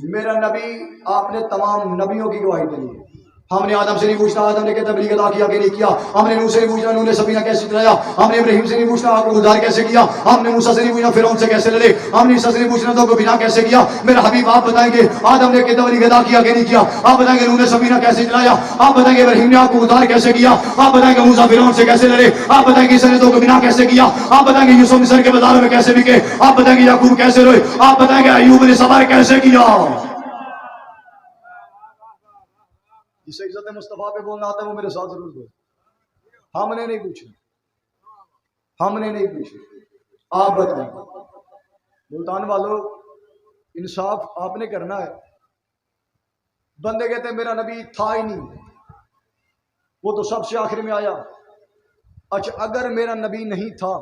میرا نبی آپ نے تمام نبیوں کی گواہی دینی ہے۔ ہم نے آدم سے نہیں پوچھنا آدم نے کہ تبلیغ ادا کیا کہ نہیں کیا، ہم نے نوح سے نہیں پوچھنا نوح نے سفینہ کیسے چلایا، ہم نے ابراہیم سے نہیں پوچھنا آگ کو گلزار کیسے کیا، ہم نے موسیٰ سے نہیں پوچھنا فرعون سے کیسے لڑے، ہم نے عیسیٰ سے نہیں پوچھنا تو کو بنا کیسے کیا۔ میرا حبیب آپ بتائیں گے آدم نے کہ تبلیغ ادا کیا کہ نہیں کیا، آپ بتائیں گے نوح نے سفینہ کیسے چلایا، آپ بتائیں گے ابراہیم نے آگ کو گلزار کیسے کیا، آپ بتائیں گے موسیٰ فرعون سے کیسے لڑے، آپ بتائیں گے عیسیٰ نے تو کو بنا کیسے کیا، آپ بتائیں گے یوسف مصر کے بازاروں میں کیسے بکے، آپ بتائیں گے یعقوب کیسے روئے، آپ بتائیں گے ایوب نے صبر کیسے کیا۔ جسے عزت مصطفیٰ پہ بولنا آتا ہے وہ میرے ساتھ ضرور بولے۔ ہم نے نہیں پوچھا، ہم نے نہیں پوچھا، آپ بتائیں۔ ملتان والوں انصاف آپ نے کرنا ہے۔ بندے کہتے ہیں میرا نبی تھا ہی نہیں، وہ تو سب سے آخر میں آیا۔ اچھا اگر میرا نبی نہیں تھا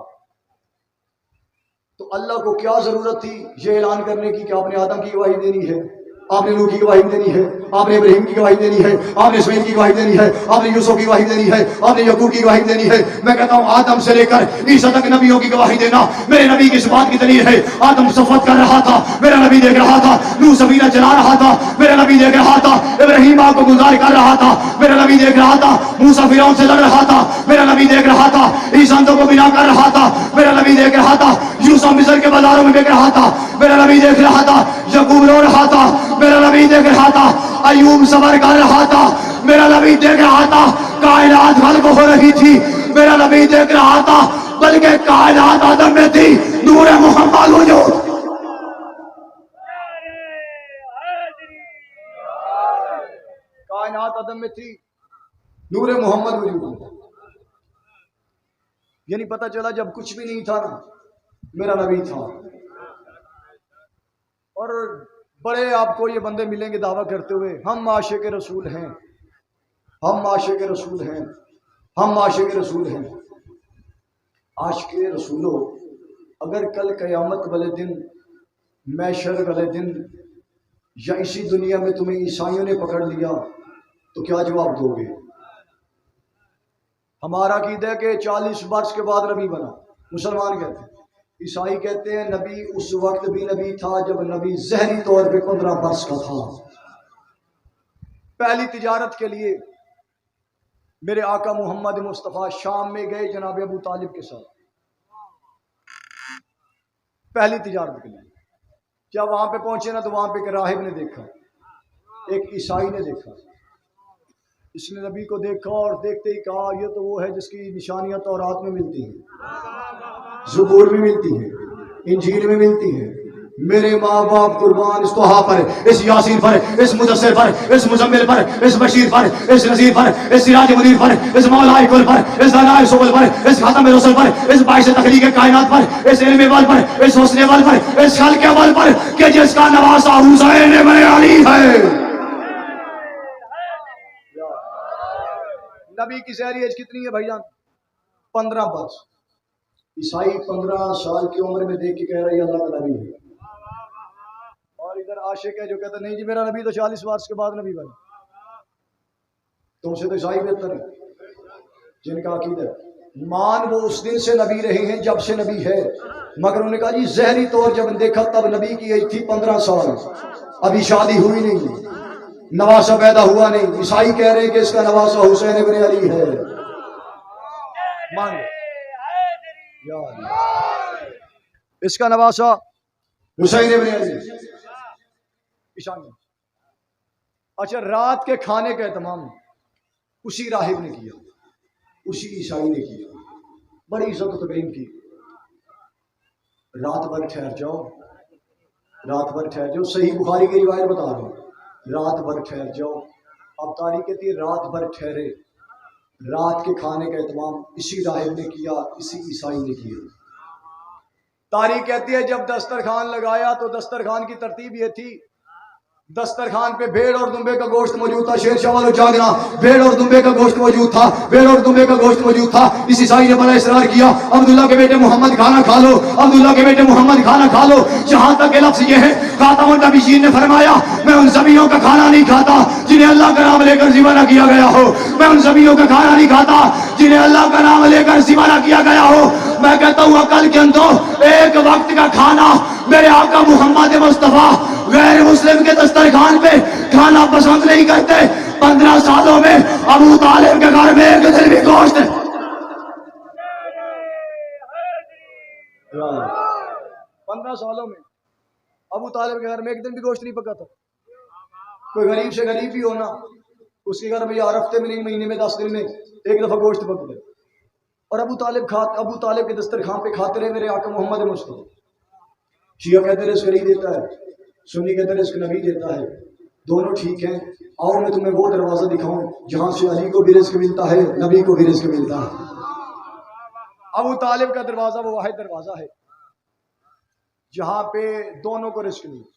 تو اللہ کو کیا ضرورت تھی یہ اعلان کرنے کی کہ آپ نے آدم کی گواہی دینی ہے، آپ نے نوح کی گواہی دینی ہے، آپ نے ابراہیم کی گواہی دینی ہے، آپ نے اسماعیل کی گواہی دینی ہے، آپ نے یوسف کی گواہی دینی ہے، آپ نے یعقوب کی گواہی دینی ہے۔ میں کہتا ہوں آدم سے لے کر عیسیٰ تک نبیوں کی گواہی دینا میرے نبی کی اس بات کی دلیل ہے۔ آدم صفت کر رہا تھا میرا نبی دیکھ رہا تھا، نوح سفینہ چلا رہا تھا میرا نبی دیکھ رہا تھا، ابراہیم آگ کو گلزار کر رہا تھا میرا نبی دیکھ رہا تھا، موسیٰ فرعون سے لڑ رہا تھا میرا نبی دیکھ رہا تھا، عیسیٰ اندھوں کو بنا کر رہا تھا میرا نبی دیکھ رہا تھا، یوسف مصر کے بازاروں میں بک رہا تھا میرا نبی دیکھ رہا تھا، یعقوب رو رہا تھا میرا نبی دیکھ رہا تھا، ایوب صبر کر رہا تھا میرا نبی دیکھ رہا تھا، کائنات خلق ہو رہی تھی میرا نبی دیکھ رہا تھا، بلکہ کائنات آدم میں تھی نور محمد وجود۔ کائنات آدم میں تھی نور محمد وجود، یعنی پتہ چلا جب کچھ بھی نہیں تھا نا میرا نبی تھا۔ اور بڑے آپ کو یہ بندے ملیں گے دعویٰ کرتے ہوئے ہم عاشق رسول ہیں، ہم عاشق رسول ہیں، ہم عاشق رسول ہیں۔ عاشق رسولو اگر کل قیامت والے دن محشر والے دن یا اسی دنیا میں تمہیں عیسائیوں نے پکڑ لیا تو کیا جواب دو گے؟ ہمارا عقیدہ ہے کہ 40 برس کے بعد نبی بنا، مسلمان کہتے ہیں، عیسائی کہتے ہیں نبی اس وقت بھی نبی تھا جب نبی ظہری طور پہ 15 برس کا تھا۔ پہلی تجارت کے لیے میرے آقا محمد مصطفیٰ شام میں گئے جناب ابو طالب کے ساتھ، پہلی تجارت کے لیے۔ جب وہاں پہ پہنچے نا تو وہاں پہ ایک راہب نے دیکھا، ایک عیسائی نے دیکھا، اس نے نبی کو دیکھا اور دیکھتے ہی کہا یہ تو وہ ہے جس کی نشانیاں تورات میں ملتی ہیں، زبور میں ملتی ہیں، انجیل میں ملتی ہیں۔ میرے ماں باپ قربان اس طہا پر، اس یاسین پر، اس مدثر پر، اس مزمل پر، اس بشیر پر، اس نذیر پر، اس سراج منیر پر، اس مولا کل پر، اس دانائے سبل پر، اس خاتم رسل پر، اس باعث تخلیق کائنات پر، اس علم ول پر، اس حسن ول پر، اس خلق ول پر کہ جس کا نواسا حسین ابن علی ہے۔ نبی کی ظاہری ایج کتنی ہے بھائی جان؟ 15 برس۔ عیسائی 15 سال کی عمر میں دیکھ کے کہہ رہا ہے اللہ کا نبی ہے، اور ادھر عاشق ہے جو کہتا نہیں جی میرا نبی تو 40 برس کے بعد نبی بنا۔ تم سے تو عیسائی بہتر ہے جن کا عقیدہ ہے مان وہ اس دن سے نبی رہے ہیں جب سے نبی ہے، مگر انہوں نے کہا جی ظاہری طور جب دیکھا تب نبی کی ایج تھی 15 سال، ابھی شادی ہوئی نہیں، نواسا پیدا ہوا نہیں۔ عیسائی کہہ رہے ہیں کہ اس کا نواسا حسین ابن علی ہے۔ مان اس کا نواسا حسین ابن علی۔ اچھا رات کے کھانے کا اہتمام، اسی راہب نے کیا، اسی عیسائی نے کیا، بڑی عزت و تکریم کی۔ رات بھر ٹھہر جاؤ، رات بھر ٹھہر جاؤ، صحیح بخاری کی روایت بتا رہا ہوں، رات بھر ٹھہر جاؤ۔ اب تاریخ کہتی ہے رات بھر ٹھہرے، رات کے کھانے کا اہتمام اسی راہب نے کیا، اسی عیسائی نے کیا۔ تاریخ کہتی ہے جب دسترخوان لگایا تو دسترخوان کی ترتیب یہ تھی، دسترخوان پہ بھیڑ اور دمبے کا گوشت موجود تھا۔ شیر شاہ والو جاگنا، بھیڑ اور دمبے کا گوشت موجود تھا، بھیڑ اور دمبے کا گوشت موجود تھا۔ اس عیسائی نے بڑا اصرار کیا، عبداللہ کے بیٹے محمد کھانا کھا لو، عبداللہ کے بیٹے محمد کھانا کھا لو۔ جہاں تک کہ لفظ یہ ہے، خاتم النبیین نے فرمایا میں ان زبیوں کا کھانا نہیں کھاتا جنہیں اللہ کا نام لے کر ذبح نہ کیا گیا ہو، میں ان زبیوں کا کھانا نہیں کھاتا جنہیں اللہ کا نام لے کر ذبح نہ کیا گیا ہو۔ میں کہتا ہوں عقل کے اندر ایک وقت کا کھانا میرے آقا محمد مصطفیٰ غیر مسلم کے دسترخوان پہ کھانا پسند نہیں کرتے۔ 15 سالوں میں ابو طالب کے گھر میں ایک دن بھی گوشت 15 سالوں میں ابو طالب کے گھر میں ایک دن بھی گوشت نہیں پکا تھا۔ کوئی غریب سے غریب بھی ہونا، اس کے گھر میں یا ہفتے میں نہیں، مہینے میں 10 دن میں ایک دفعہ گوشت پک گئے، اور ابو طالب کے دسترخوان پہ کھاتے رہے میرے آقا محمد مصطفیٰ۔ شیعہ کہتے رزق علی دیتا ہے، سنی کہتے رزق نبی دیتا ہے، دونوں ٹھیک ہیں۔ آؤ میں تمہیں وہ دروازہ دکھاؤں جہاں سے علی کو بھی رزق ملتا ہے، نبی کو بھی رزق ملتا ہے۔ ابو طالب کا دروازہ وہ واحد دروازہ ہے جہاں پہ دونوں کو رزق ملتا۔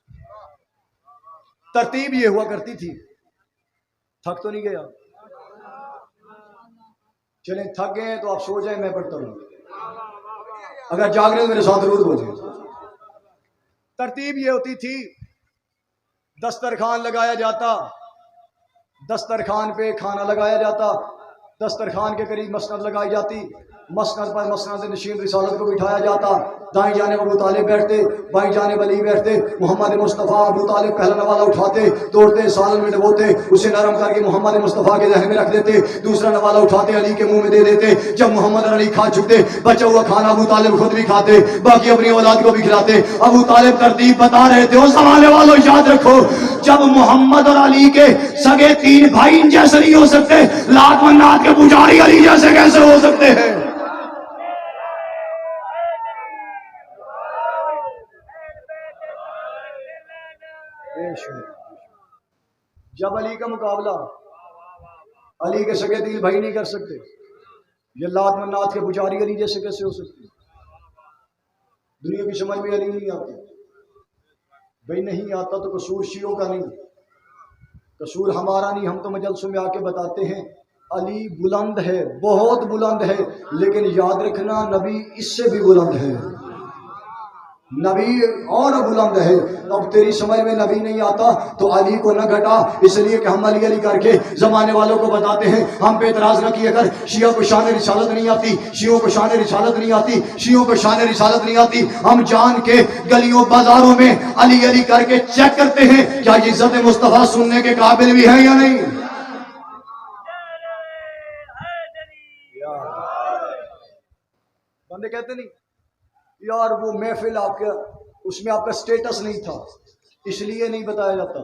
ترتیب یہ ہوا کرتی تھی، تھک تو نہیں گیا؟ چلیں تھک گئے ہیں تو آپ سو جائیں، میں پڑھتا ہوں، اگر جاگ رہے ہیں میرے ساتھ ضرور بولیں۔ ترتیب یہ ہوتی تھی، دسترخوان لگایا جاتا، دسترخوان پہ کھانا لگایا جاتا، دسترخوان کے قریب مسند لگائی جاتی، مسند پر مسند نشین رسالت کو بٹھایا جاتا، دائیں جانب ابو طالب بیٹھتے، بائیں جانب علی بیٹھتے، محمد مصطفیٰ ابو طالب پہلا نوالا اٹھاتے، توڑتے، سالن میں ڈبوتے، اسے نرم کر کے محمد مصطفیٰ کے ذہن میں رکھ دیتے، دوسرا نوالا اٹھاتے علی کے منہ میں دے دیتے۔ جب محمد اور علی کھا چکتے، بچا ہوا کھانا ابو طالب خود بھی کھاتے، باقی اپنی اولاد کو بھی کھلاتے۔ ابو طالب ترتیب بتا رہے تھے، اس زمانے والوں یاد رکھو، جب محمد اور علی کے سگے 3 بھائی ان جیسے نہیں ہو سکتے، لات منات کے پجاری علی جیسے کیسے ہو سکتے ہیں؟ جب علی کا مقابلہ علی کے سگے 3 بھائی نہیں کر سکتے، یہ لات منات کے پجاری علی جیسے کیسے ہو سکتے؟ دنیا کی سمجھ میں علی نہیں آتی بھائی، نہیں آتا تو قصور شیعوں کا نہیں، قصور ہمارا نہیں۔ ہم تو مجلسوں میں آ کے بتاتے ہیں علی بلند ہے، بہت بلند ہے، لیکن یاد رکھنا نبی اس سے بھی بلند ہے، نبی اور بلند ہے۔ اب تیری سمجھ میں نبی نہیں آتا تو علی کو نہ گھٹا، اس لیے کہ ہم علی علی کر کے زمانے والوں کو بتاتے ہیں، ہم پہ اعتراض نہ کیا کر۔ شیعہ کو شان رسالت نہیں آتی، شیعوں کو شان رسالت نہیں آتی، شیعوں کو شان رسالت نہیں آتی۔ ہم جان کے گلیوں بازاروں میں علی علی کر کے چیک کرتے ہیں کیا یہ عزت مصطفیٰ سننے کے قابل بھی ہے یا نہیں۔ بندے کہتے نہیں یار وہ محفل آپ کا، اس میں آپ کا سٹیٹس نہیں تھا اس لیے نہیں بتایا جاتا۔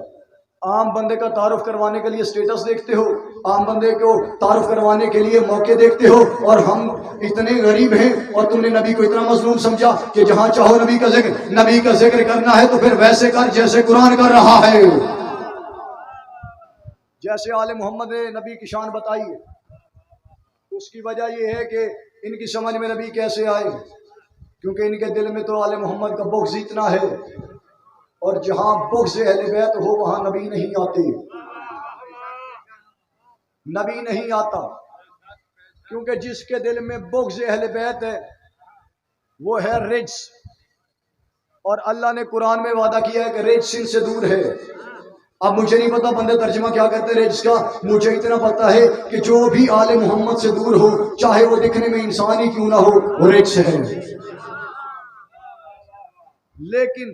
عام بندے کا تعارف کروانے کے لیے سٹیٹس دیکھتے ہو، عام بندے کو تعارف کروانے کے لیے موقع دیکھتے ہو، اور ہم اتنے غریب ہیں اور تم نے نبی کو اتنا مظلوم سمجھا کہ جہاں چاہو نبی کا ذکر کرنا ہے تو پھر ویسے کر جیسے قرآن کر رہا ہے۔ جیسے آل محمد نے نبی کی شان بتائی ہے، اس کی وجہ یہ ہے کہ ان کی سمجھ میں نبی کیسے آئے، کیونکہ ان کے دل میں تو آل محمد کا بغض اتنا ہے، اور جہاں بغض اہل بیت ہو وہاں نبی نہیں آتے، نبی نہیں آتا، کیونکہ جس کے دل میں بغض اہل بیت ہے وہ ہے رجس، اور اللہ نے قرآن میں وعدہ کیا ہے کہ رجس ان سے دور ہے۔ اب مجھے نہیں پتا بندے ترجمہ کیا کہتے ہیں رجس کا، مجھے اتنا پتا ہے کہ جو بھی آل محمد سے دور ہو، چاہے وہ دکھنے میں انسان ہی کیوں نہ ہو، وہ رجس ہے۔ لیکن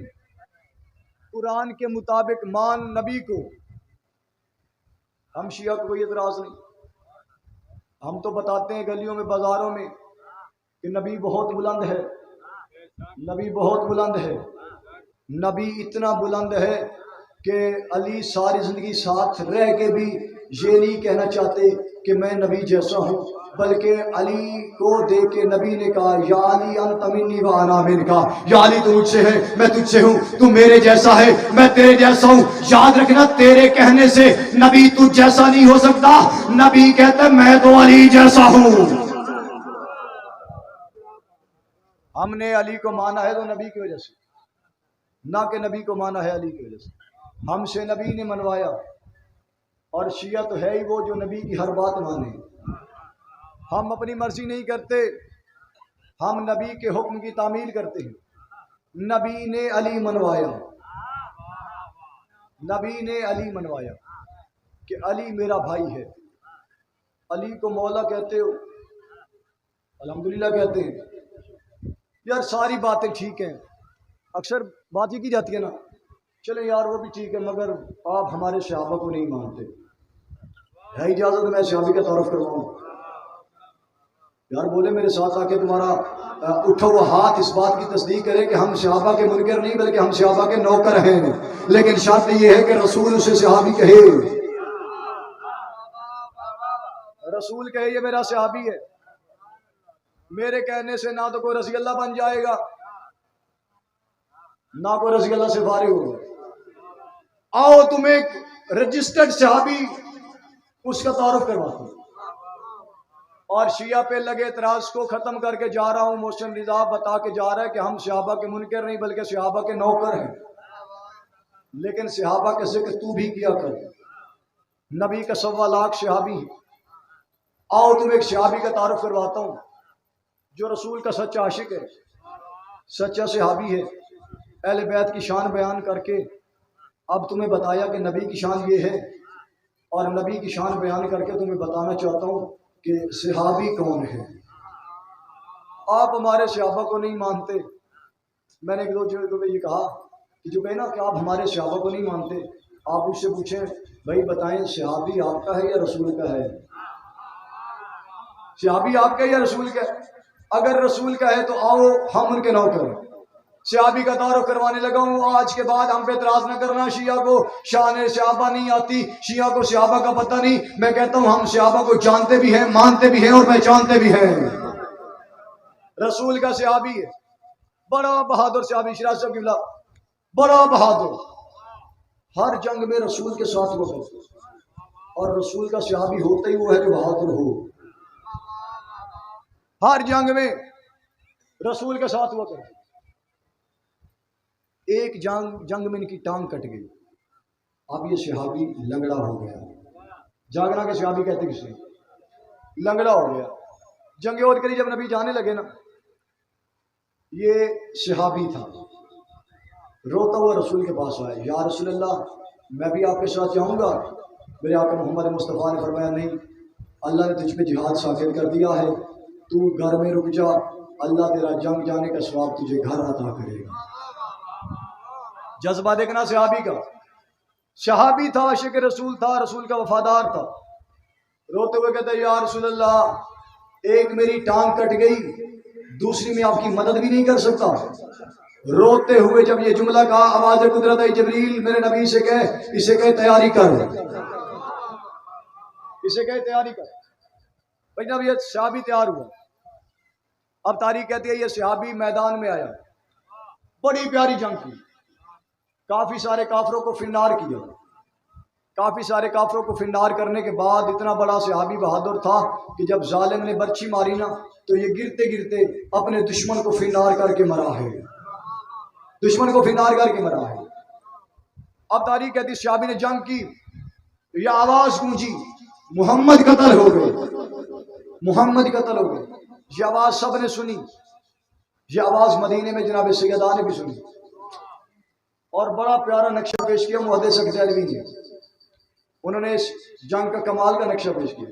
قرآن کے مطابق مان نبی کو، ہم شیعہ کو کوئی اعتراض نہیں، ہم تو بتاتے ہیں گلیوں میں بازاروں میں کہ نبی بہت بلند ہے، نبی بہت بلند ہے، نبی اتنا بلند ہے کہ علی ساری زندگی ساتھ رہ کے بھی یہ نہیں کہنا چاہتے کہ میں نبی جیسا ہوں، بلکہ علی کو دیکھ کے نبی نے کہا یا علی انت منی وانا منکا، یا علی تو مجھ سے ہے میں تجھ سے ہوں، تو میرے جیسا ہے میں تیرے جیسا ہوں۔ یاد رکھنا تیرے کہنے سے نبی تجھ جیسا نہیں ہو سکتا، نبی کہتا ہے میں تو علی جیسا ہوں۔ ہم نے علی کو مانا ہے تو نبی کی وجہ سے، نہ کہ نبی کو مانا ہے علی کی وجہ سے۔ ہم سے نبی نے منوایا، اور شیعہ تو ہے ہی وہ جو نبی کی ہر بات مانے۔ ہم اپنی مرضی نہیں کرتے، ہم نبی کے حکم کی تعمیل کرتے ہیں۔ نبی نے علی منوایا، نبی نے علی منوایا کہ علی میرا بھائی ہے۔ علی کو مولا کہتے ہو، الحمدللہ کہتے ہیں۔ یار ساری باتیں ٹھیک ہیں، اکثر بات یہ کی جاتی ہے نا، چلیں یار وہ بھی ٹھیک ہے مگر آپ ہمارے صحابہ کو نہیں مانتے، ہے اجازت میں صحابی کا تعارف کرواؤں؟ یار بولے میرے ساتھ آ کے تمہارا اٹھا ہوا ہاتھ اس بات کی تصدیق کرے کہ ہم صحابہ کے منکر نہیں بلکہ ہم صحابہ کے نوکر ہیں، لیکن شرط یہ ہے کہ رسول اسے صحابی کہے، رسول کہے یہ میرا صحابی ہے۔ میرے کہنے سے نہ تو کوئی رضی اللہ بن جائے گا، نہ کوئی رضی اللہ سے فارغ ہوگا۔ آؤ تم ایک رجسٹرڈ صحابی اس کا تعارف کرواتا ہوں۔ اور شیعہ پہ لگے اعتراض کو ختم کر کے جا رہا ہوں۔ محسن رضا بتا کے جا رہا ہے کہ ہم صحابہ کے منکر نہیں بلکہ صحابہ کے نوکر ہیں، لیکن صحابہ کا ذکر تو بھی کیا کر، نبی کا 1.25 لاکھ صحابی ہے۔ آؤ تم ایک صحابی کا تعارف کرواتا ہوں جو رسول کا سچا عاشق ہے، سچا صحابی ہے، اہل بیت کی شان بیان کر کے اب تمہیں بتایا کہ نبی کی شان یہ ہے، اور نبی کی شان بیان کر کے تمہیں بتانا چاہتا ہوں کہ صحابی کون ہے۔ آپ ہمارے صحابہ کو نہیں مانتے۔ میں نے ایک دو جگہ پہ یہ کہا کہ جو کہے نا کہ آپ ہمارے صحابہ کو نہیں مانتے، آپ اس سے پوچھیں بھائی بتائیں صحابی آپ کا ہے یا رسول کا ہے؟ صحابی آپ کا ہے یا رسول کا ہے؟ اگر رسول کا ہے تو آؤ ہم ان کے نوکر ہیں۔ صحابی کا تعارف کروانے لگا ہوں، آج کے بعد ہم پہ اعتراض نہ کرنا، شیعہ کو شان صحابہ نہیں آتی، شیعہ کو صحابہ کا پتہ نہیں۔ میں کہتا ہوں ہم صحابہ کو جانتے بھی ہیں، مانتے بھی ہیں اور پہچانتے بھی ہیں۔ رسول کا صحابی ہے، بڑا بہادر صحابی، شیراز صاحب قبلہ، بڑا بہادر، ہر جنگ میں رسول کے ساتھ وہ ہے، اور رسول کا صحابی ہوتا ہی وہ ہے جو بہادر ہو۔ ہر جنگ میں رسول کے ساتھ وہ کرتے۔ ایک جنگ میں ان کی ٹانگ کٹ گئی، اب یہ صحابی لنگڑا ہو گیا۔ جاگرا کے صحابی کہتے کسے؟ لنگڑا ہو گیا۔ جنگ عہد کے لیے جب نبی جانے لگے نا، یہ صحابی تھا، روتا ہوا رسول کے پاس آیا، یا رسول اللہ میں بھی آپ کے ساتھ جاؤں گا؟ میرے آقا محمد مصطفیٰ نے فرمایا نہیں، اللہ نے تجھ پہ جہاد ثابت کر دیا ہے، تو گھر میں رک جا، اللہ تیرا جنگ جانے کا ثواب تجھے گھر عطا کرے گا۔ جذبہ دیکھنا صحابی کا، صحابی تھا، عاشق رسول تھا، رسول کا وفادار تھا۔ روتے ہوئے کہتے یا رسول اللہ ایک میری ٹانگ کٹ گئی، دوسری میں آپ کی مدد بھی نہیں کر سکتا۔ روتے ہوئے جب یہ جملہ کہا، آواز قدرت جبریل میرے نبی سے کہے، اسے کہے تیاری کر، اسے کہے تیاری کر۔ بھائی جب یہ صحابی تیار ہوا، اب تاریخ کہتی ہے یہ صحابی میدان میں آیا، بڑی پیاری جنگ کی، کافی سارے کافروں کو فنار کیا۔ کافی سارے کافروں کو فنار کرنے کے بعد اتنا بڑا صحابی بہادر تھا کہ جب ظالم نے برچھی ماری نا تو یہ گرتے گرتے اپنے دشمن کو فنار کر کے مرا ہے، دشمن کو فنار کر کے مرا ہے۔ اب تاریخ کہتی صحابی نے جنگ کی، یہ آواز گونجی محمد قتل ہو گئے، محمد قتل ہو گئے۔ یہ آواز سب نے سنی، یہ آواز مدینے میں جناب سیدہ نے بھی سنی، اور بڑا پیارا نقشہ پیش کیا محدث اکدیلوی نے۔ انہوں نے اس جنگ کا کمال کا نقشہ پیش کیا۔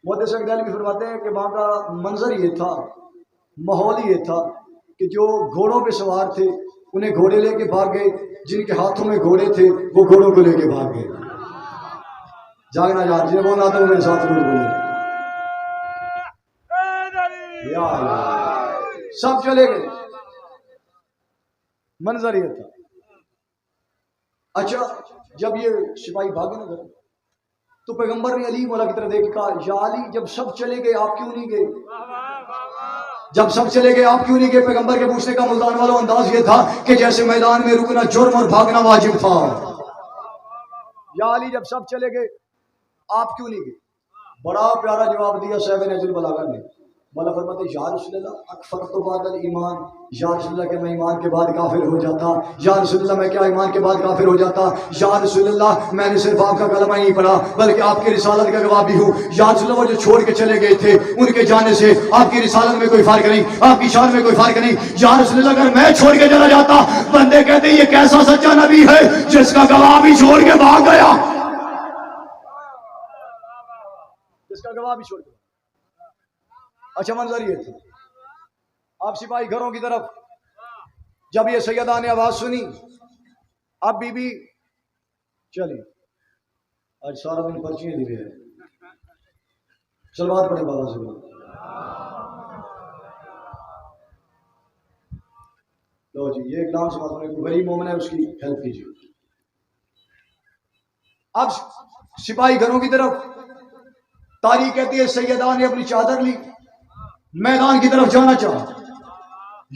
محدث اکدیلوی فرماتے ہیں کہ وہاں کا منظر یہ تھا، ماحول یہ تھا کہ جو گھوڑوں پہ سوار تھے انہیں گھوڑے لے کے بھاگ گئے، جن کے ہاتھوں میں گھوڑے تھے وہ گھوڑوں کو لے کے بھاگ گئے۔ جاگنا یار، جنہیں بولنا آتا ہے انہیں ساتھ میں بولے یا اللہ، سب چلے گئے۔ منظر یہ تھا۔ اچھا جب یہ سپاہی بھاگے نا گھر، تو پیغمبر نے علی مولا کی طرف دیکھ کے کہا یا علی جب سب چلے گئے آپ کیوں نہیں گئے؟ جب سب چلے گئے آپ کیوں نہیں گئے؟ پیغمبر کے پوچھنے کا ملتان والا انداز یہ تھا کہ جیسے میدان میں رکنا جرم اور بھاگنا واجب تھا. یا علی جب سب چلے گئے آپ کیوں نہیں گئے؟ بڑا پیارا جواب دیا صاحب نہج البلاغہ نے. مولا فرماتے یا رسول اللہ اکفر تو بعد الایمان، یا رسول اللہ کہ میں ایمان کے بعد کافر ہو جاتا. یا رسول اللہ میں کیا ایمان کے بعد کافر ہو جاتا؟ یا رسول اللہ میں نے صرف آپ کا کلمہ ہی نہیں پڑھا بلکہ آپ کی رسالت کا گواہ بھی ہوں. یا رسول اللہ وہ جو چھوڑ کے چلے گئے تھے ان کے جانے سے آپ کی رسالت میں کوئی فرق نہیں، آپ کی شان میں کوئی فرق نہیں. یا رسول اللہ اگر میں چھوڑ کے چلا جاتا بندے کہتے یہ کیسا سچا نبی ہے جس کا گواہ بھی چھوڑ کے بھاگ گیا، جس کا گواہ بھی چھوڑ کے. اچھا منظر یہ تھا. اب سپاہی گھروں کی طرف جب یہ سیدہ نے آواز سنی، اب بی بی چلی آج سارا دن پرچیاں دی رہے ہیں. سلوات پڑھے بابا سے لو جی. یہ ایک ڈانس بات ہے، کوئی غریب مومن ہے اس کی ہیلپ کیجیے. اب سپاہی گھروں کی طرف تاریخ کہتی ہے سیدہ نے اپنی چادر لی، میدان کی طرف جانا چاہا.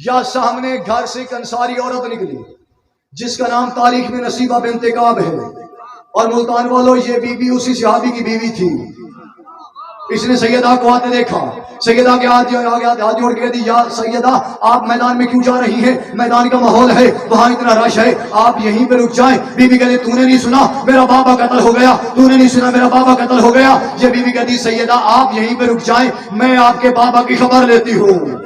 یا سامنے گھر سے ایک انصاری عورت نکلی جس کا نام تاریخ میں نصیبہ بنت کعب ہے. اور ملتان والوں یہ بی بی اسی صحابی کی بیوی تھی. اس نے سیدہ کو آتے دیکھا، سیدہ کے ہاتھ جوڑ کے کہتی یا سیدہ آپ میدان میں کیوں جا رہی ہیں؟ میدان کا ماحول ہے، وہاں اتنا رش ہے، آپ یہیں پہ رک جائیں. بی بی کہتی تو نے نہیں سنا میرا بابا قتل ہو گیا، تو نے نہیں سنا میرا بابا قتل ہو گیا. یہ بی بی کہتی سیدہ آپ یہیں پہ رک جائیں، میں آپ کے بابا کی خبر لیتی ہوں.